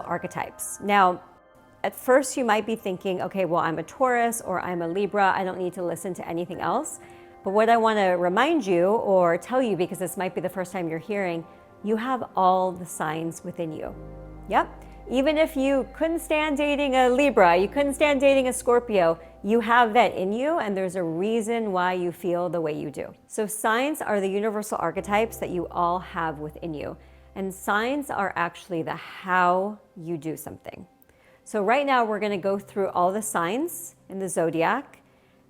archetypes. Now, at first you might be thinking, okay, well, I'm a Taurus or I'm a Libra, I don't need to listen to anything else. But what I want to remind you or tell you, because this might be the first time you're hearing, you have all the signs within you. Yep. Even if you couldn't stand dating a Libra, you couldn't stand dating a Scorpio, you have that in you, and there's a reason why you feel the way you do. So signs are the universal archetypes that you all have within you. And signs are actually the how you do something. So right now we're going to go through all the signs in the zodiac,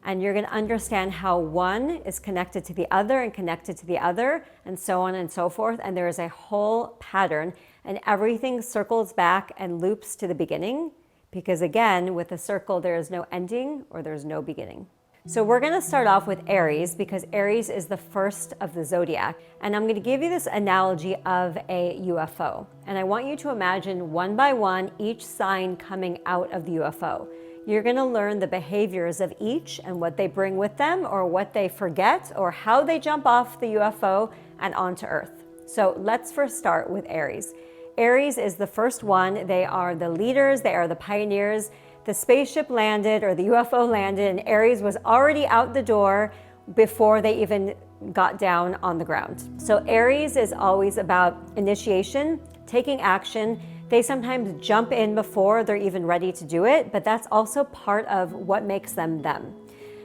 and you're going to understand how one is connected to the other and connected to the other, and so on and so forth. And there is a whole pattern, and everything circles back and loops to the beginning, because again, with a circle, there is no ending or there's no beginning. So we're going to start off with Aries, because Aries is the first of the zodiac. And I'm going to give you this analogy of a UFO. And I want you to imagine one by one each sign coming out of the UFO. You're going to learn the behaviors of each and what they bring with them, or what they forget, or how they jump off the UFO and onto Earth. So let's first start with Aries. Aries is the first one. They are the leaders, they are the pioneers. The spaceship landed, or the UFO landed, and Aries was already out the door before they even got down on the ground. So Aries is always about initiation, taking action. They sometimes jump in before they're even ready to do it, but that's also part of what makes them them.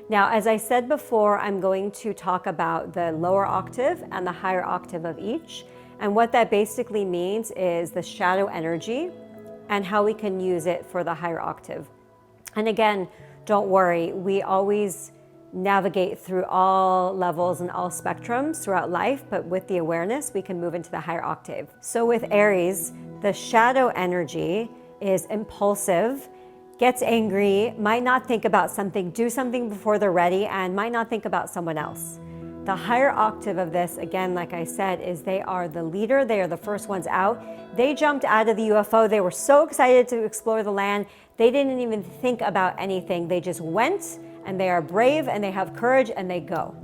Now, as I said before, I'm going to talk about the lower octave and the higher octave of each. And what that basically means is the shadow energy and how we can use it for the higher octave. And again, don't worry, we always navigate through all levels and all spectrums throughout life, but with the awareness, we can move into the higher octave. So with Aries, the shadow energy is impulsive, gets angry, might not think about something, do something before they're ready, and might not think about someone else. The higher octave of this, again, like I said, is they are the leader. They are the first ones out. They jumped out of the UFO. They were so excited to explore the land. They didn't even think about anything. They just went, and they are brave, and they have courage, and they go.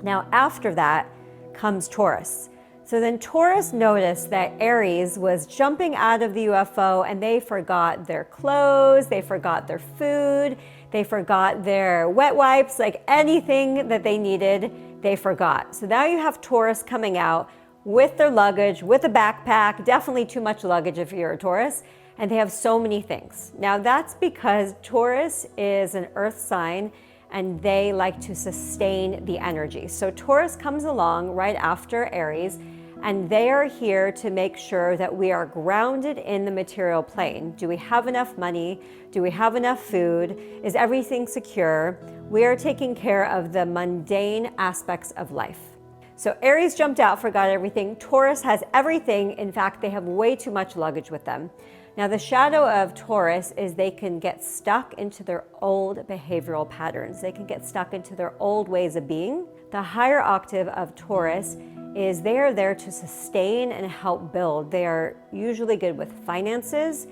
Now, after that comes Taurus. So then Taurus noticed that Aries was jumping out of the UFO, and they forgot their clothes, they forgot their food, they forgot their wet wipes, like anything that they needed, they forgot. So now you have Taurus coming out with their luggage, with a backpack, definitely too much luggage if you're a Taurus, and they have so many things. Now that's because Taurus is an earth sign, and they like to sustain the energy. So Taurus comes along right after Aries, and they are here to make sure that we are grounded in the material plane. Do we have enough money? Do we have enough food? Is everything secure? We are taking care of the mundane aspects of life. So Aries jumped out, forgot everything. Taurus has everything. In fact, they have way too much luggage with them. Now, the shadow of Taurus is they can get stuck into their old behavioral patterns. They can get stuck into their old ways of being. The higher octave of Taurus is they are there to sustain and help build. They are usually good with finances,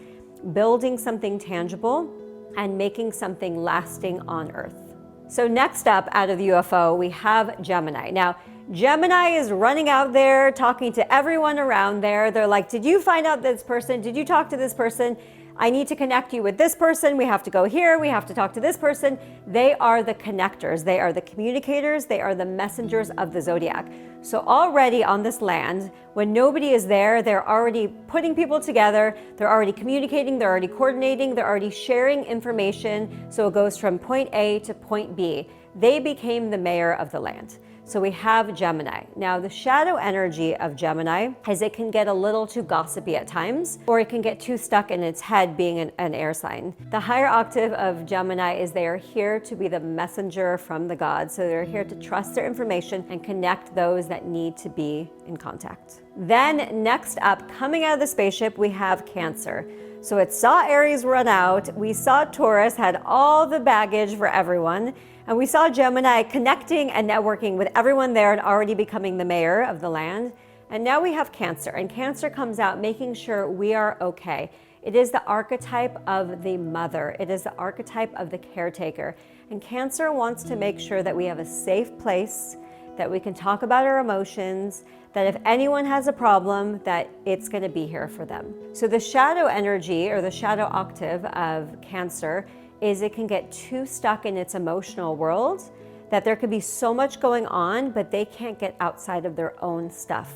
building something tangible, and making something lasting on Earth. So next up out of the UFO, we have Gemini. Now, Gemini is running out there talking to everyone around there. They're like, did you find out this person? Did you talk to this person? I need to connect you with this person. We have to go here. We have to talk to this person. They are the connectors. They are the communicators. They are the messengers of the zodiac. So already on this land, when nobody is there, they're already putting people together. They're already communicating. They're already coordinating. They're already sharing information. So it goes from point A to point B. They became the mayor of the land. So we have Gemini. Now, the shadow energy of Gemini is it can get a little too gossipy at times, or it can get too stuck in its head being an air sign. The higher octave of Gemini is they are here to be the messenger from the gods. So they're here to trust their information and connect those that need to be in contact. Then next up, coming out of the spaceship, we have Cancer. So it saw Aries run out. We saw Taurus had all the baggage for everyone. And we saw Gemini connecting and networking with everyone there and already becoming the mayor of the land. And now we have Cancer, and Cancer comes out making sure we are okay. It is the archetype of the mother. It is the archetype of the caretaker. And Cancer wants to make sure that we have a safe place, that we can talk about our emotions, that if anyone has a problem, that it's going to be here for them. So the shadow energy or the shadow octave of Cancer is it can get too stuck in its emotional world that there could be so much going on, but they can't get outside of their own stuff.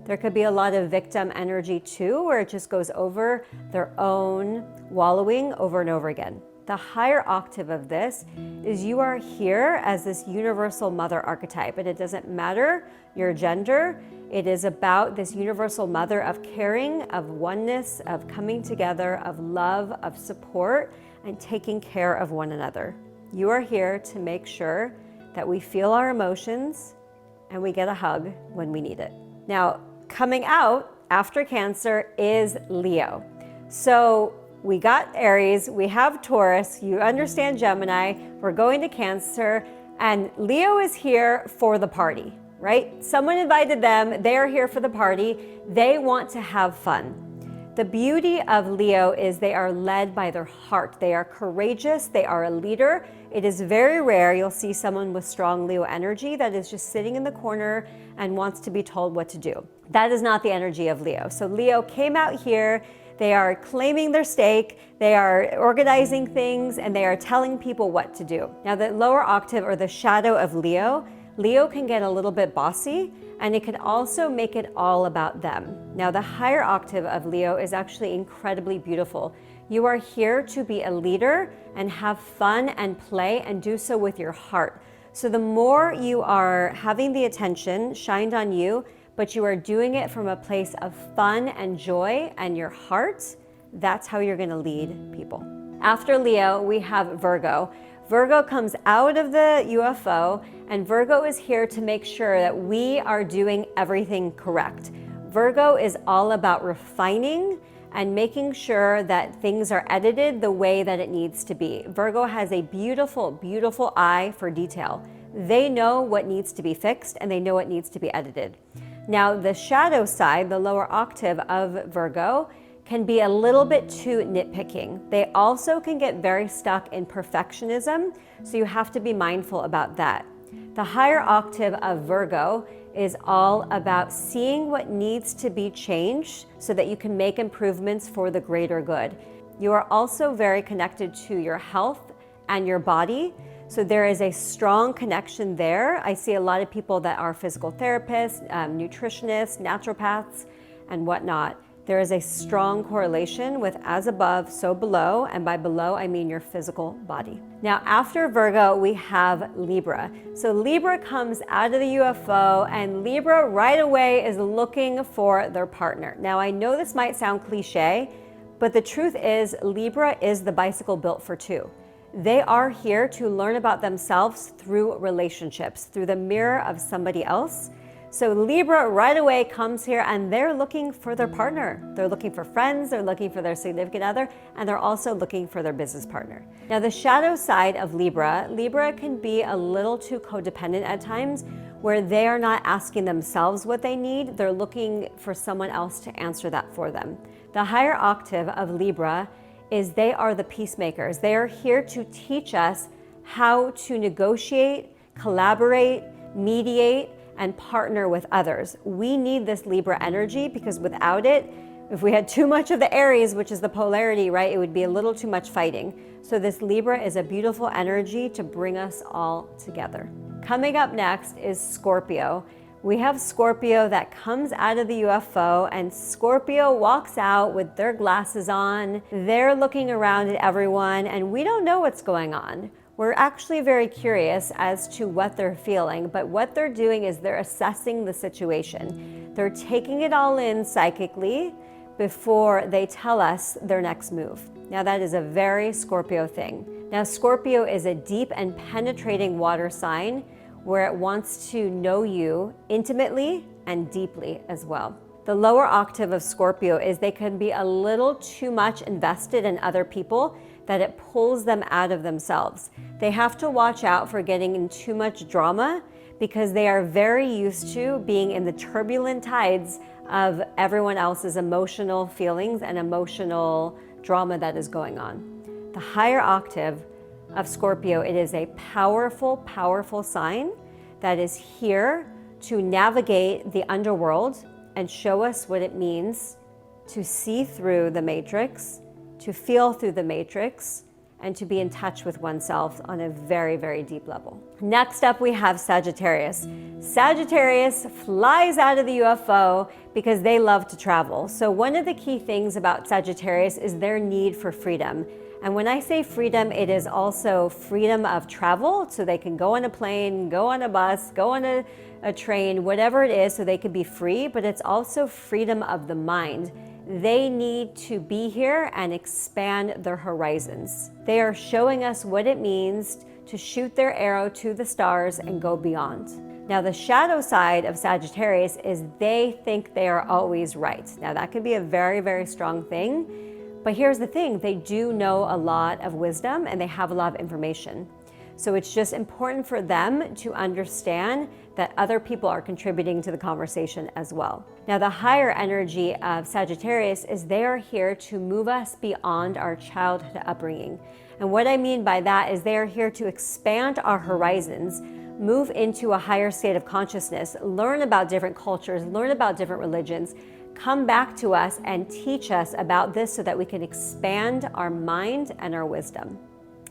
There could be a lot of victim energy too, where it just goes over their own wallowing over and over again. The higher octave of this is you are here as this universal mother archetype, and it doesn't matter your gender. It is about this universal mother of caring, of oneness, of coming together, of love, of support, and taking care of one another. You are here to make sure that we feel our emotions and we get a hug when we need it. Now, coming out after Cancer is Leo. So we got Aries, we have Taurus, you understand Gemini, we're going to Cancer, and Leo is here for the party, right? Someone invited them, they are here for the party, they want to have fun. The beauty of Leo is they are led by their heart. They are courageous, they are a leader. It is very rare you'll see someone with strong Leo energy that is just sitting in the corner and wants to be told what to do. That is not the energy of Leo. So Leo came out here, they are claiming their stake, they are organizing things, and they are telling people what to do. Now the lower octave or the shadow of Leo can get a little bit bossy, and it can also make it all about them. Now the higher octave of Leo is actually incredibly beautiful. You are here to be a leader and have fun and play and do so with your heart. So the more you are having the attention shined on you, but you are doing it from a place of fun and joy and your heart, that's how you're gonna lead people. After Leo, we have Virgo. Virgo comes out of the UFO, and Virgo is here to make sure that we are doing everything correct. Virgo is all about refining and making sure that things are edited the way that it needs to be. Virgo has a beautiful, beautiful eye for detail. They know what needs to be fixed and they know what needs to be edited. Now, the shadow side, the lower octave of Virgo, can be a little bit too nitpicking. They also can get very stuck in perfectionism, so you have to be mindful about that. The higher octave of Virgo is all about seeing what needs to be changed so that you can make improvements for the greater good. You are also very connected to your health and your body, so there is a strong connection there. I see a lot of people that are physical therapists, nutritionists, naturopaths, and whatnot. There is a strong correlation with as above, so below, and by below, I mean your physical body. Now, after Virgo, we have Libra. So Libra comes out of the UFO, and Libra right away is looking for their partner. Now, I know this might sound cliche, but the truth is Libra is the bicycle built for two. They are here to learn about themselves through relationships, through the mirror of somebody else. So Libra right away comes here and they're looking for their partner. They're looking for friends, they're looking for their significant other, and they're also looking for their business partner. Now the shadow side of Libra can be a little too codependent at times, where they are not asking themselves what they need, they're looking for someone else to answer that for them. The higher octave of Libra is they are the peacemakers. They are here to teach us how to negotiate, collaborate, mediate, and partner with others. We need this Libra energy because without it, if we had too much of the Aries, which is the polarity, right, it would be a little too much fighting. So this Libra is a beautiful energy to bring us all together. Coming up next is Scorpio. We have Scorpio that comes out of the UFO, and Scorpio walks out with their glasses on. They're looking around at everyone, and we don't know what's going on. We're actually very curious as to what they're feeling, but what they're doing is they're assessing the situation. They're taking it all in psychically before they tell us their next move. Now that is a very Scorpio thing. Now Scorpio is a deep and penetrating water sign where it wants to know you intimately and deeply as well. The lower octave of Scorpio is they can be a little too much invested in other people, that it pulls them out of themselves. They have to watch out for getting in too much drama because they are very used to being in the turbulent tides of everyone else's emotional feelings and emotional drama that is going on. The higher octave of Scorpio, it is a powerful, powerful sign that is here to navigate the underworld and show us what it means to see through the matrix, to feel through the matrix, and to be in touch with oneself on a very, very deep level. Next up, we have Sagittarius. Sagittarius flies out of the UFO because they love to travel. So one of the key things about Sagittarius is their need for freedom. And when I say freedom, it is also freedom of travel, so they can go on a plane, go on a bus, go on a train, whatever it is, so they can be free, but it's also freedom of the mind. They need to be here and expand their horizons. They are showing us what it means to shoot their arrow to the stars and go beyond. Now, the shadow side of Sagittarius is they think they are always right. Now, that can be a very, very strong thing, but here's the thing, they do know a lot of wisdom and they have a lot of information. So it's just important for them to understand that other people are contributing to the conversation as well. Now, the higher energy of Sagittarius is they are here to move us beyond our childhood upbringing. And what I mean by that is they are here to expand our horizons, move into a higher state of consciousness, learn about different cultures, learn about different religions, come back to us and teach us about this so that we can expand our mind and our wisdom.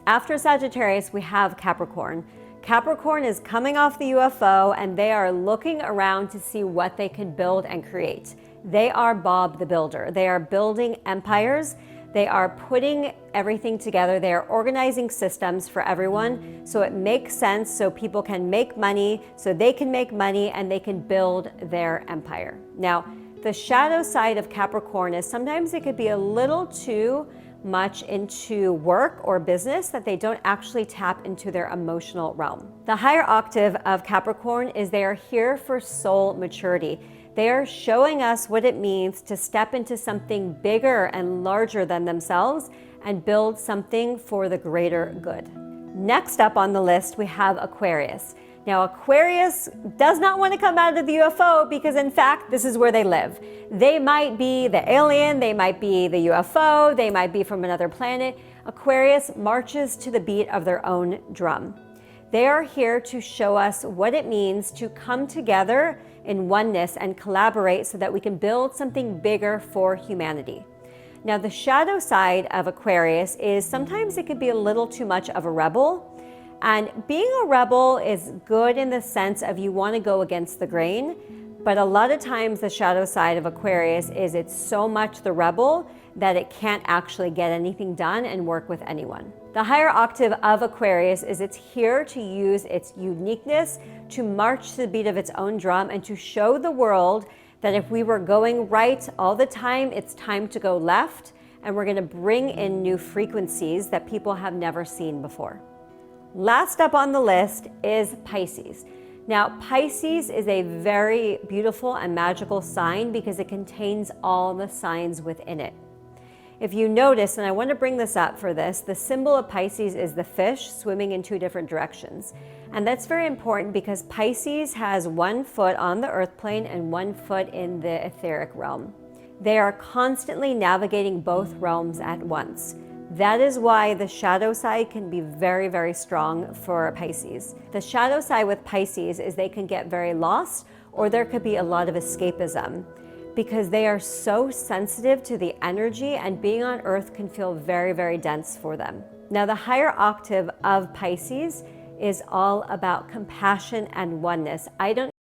After Sagittarius, we have Capricorn. Capricorn is coming off the UFO and they are looking around to see what they can build and create. They are Bob the Builder. They are building empires. They are putting everything together. They are organizing systems for everyone so it makes sense, so people can make money, so they can make money and they can build their empire. Now, the shadow side of Capricorn is sometimes it could be a little too much into work or business that they don't actually tap into their emotional realm. The higher octave of Capricorn is they are here for soul maturity. They are showing us what it means to step into something bigger and larger than themselves and build something for the greater good. Next up on the list, we have Aquarius. Now, Aquarius does not want to come out of the UFO because, in fact, this is where they live. They might be the alien, they might be the UFO, they might be from another planet. Aquarius marches to the beat of their own drum. They are here to show us what it means to come together in oneness and collaborate so that we can build something bigger for humanity. Now, the shadow side of Aquarius is sometimes it could be a little too much of a rebel. And being a rebel is good in the sense of you want to go against the grain, but a lot of times the shadow side of Aquarius is it's so much the rebel that it can't actually get anything done and work with anyone. The higher octave of Aquarius is it's here to use its uniqueness to march to the beat of its own drum and to show the world that if we were going right all the time, it's time to go left, and we're going to bring in new frequencies that people have never seen before. Last up on the list is Pisces. Now, Pisces is a very beautiful and magical sign because it contains all the signs within it. If you notice, and I want to bring this up for this, the symbol of Pisces is the fish swimming in two different directions. And that's very important because Pisces has 1 foot on the earth plane and 1 foot in the etheric realm. They are constantly navigating both realms at once. That is why the shadow side can be very, very strong for Pisces. The shadow side with Pisces is they can get very lost, or there could be a lot of escapism because they are so sensitive to the energy, and being on earth can feel very, very dense for them. Now, the higher octave of Pisces is all about compassion and oneness. I don't